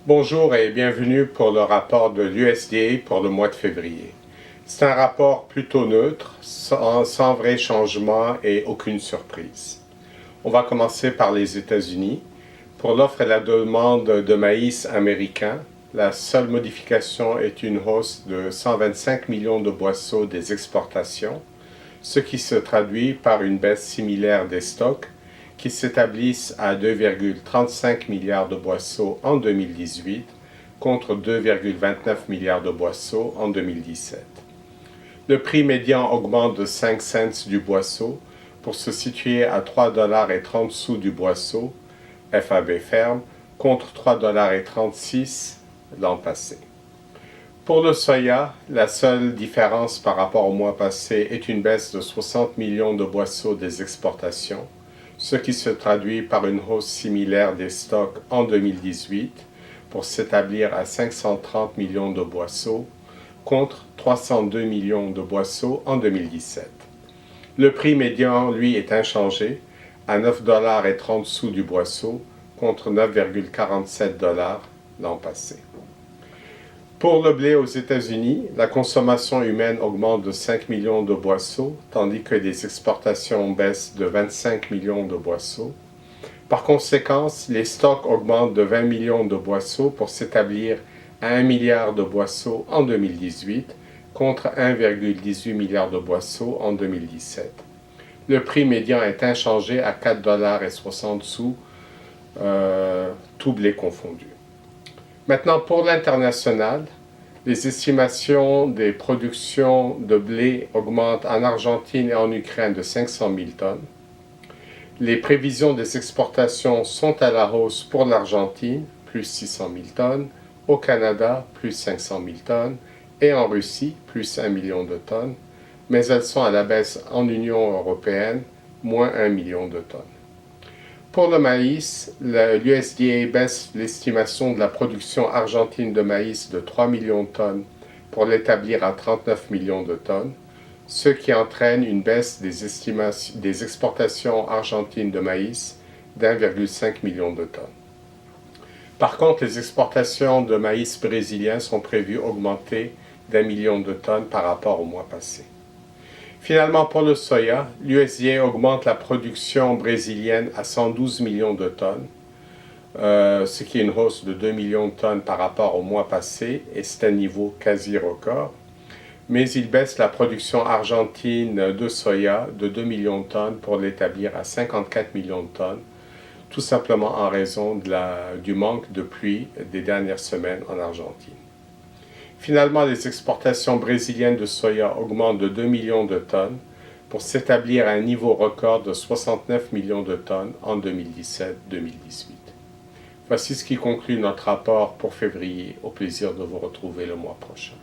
Bonjour et bienvenue pour le rapport de l'USDA pour le mois de février. C'est un rapport plutôt neutre, sans vrai changement et aucune surprise. On va commencer par les États-Unis. Pour l'offre et la demande de maïs américain, la seule modification est une hausse de 125 millions de boisseaux des exportations, ce qui se traduit par une baisse similaire des stocks qui s'établissent à 2,35 milliards de boisseaux en 2018 contre 2,29 milliards de boisseaux en 2017. Le prix médian augmente de 5 cents du boisseau pour se situer à 3,30 $ du boisseau, FAB ferme, contre 3,36 $ l'an passé. Pour le soya, la seule différence par rapport au mois passé est une baisse de 60 millions de boisseaux des exportations, ce qui se traduit par une hausse similaire des stocks en 2018 pour s'établir à 530 millions de boisseaux contre 302 millions de boisseaux en 2017. Le prix médian, lui, est inchangé à 9,30 $ du boisseau contre 9,47 $ l'an passé. Pour le blé aux États-Unis, la consommation humaine augmente de 5 millions de boisseaux, tandis que les exportations baissent de 25 millions de boisseaux. Par conséquent, les stocks augmentent de 20 millions de boisseaux pour s'établir à 1 milliard de boisseaux en 2018 contre 1,18 milliard de boisseaux en 2017. Le prix médian est inchangé à 4,60 $, tout blé confondu. Maintenant, pour l'international, les estimations des productions de blé augmentent en Argentine et en Ukraine de 500 000 tonnes. Les prévisions des exportations sont à la hausse pour l'Argentine, plus 600 000 tonnes, au Canada, plus 500 000 tonnes, et en Russie, plus 1 million de tonnes, mais elles sont à la baisse en Union européenne, moins 1 million de tonnes. Pour le maïs, l'USDA baisse l'estimation de la production argentine de maïs de 3 millions de tonnes pour l'établir à 39 millions de tonnes, ce qui entraîne une baisse des exportations argentines de maïs d'1,5 million de tonnes. Par contre, les exportations de maïs brésilien sont prévues augmenter d'1 million de tonnes par rapport au mois passé. Finalement, pour le soya, l'USDA augmente la production brésilienne à 112 millions de tonnes, ce qui est une hausse de 2 millions de tonnes par rapport au mois passé, et c'est un niveau quasi record. Mais il baisse la production argentine de soya de 2 millions de tonnes pour l'établir à 54 millions de tonnes, tout simplement en raison du manque de pluie des dernières semaines en Argentine. Finalement, les exportations brésiliennes de soya augmentent de 2 millions de tonnes pour s'établir à un niveau record de 69 millions de tonnes en 2017-2018. Voici ce qui conclut notre rapport pour février. Au plaisir de vous retrouver le mois prochain.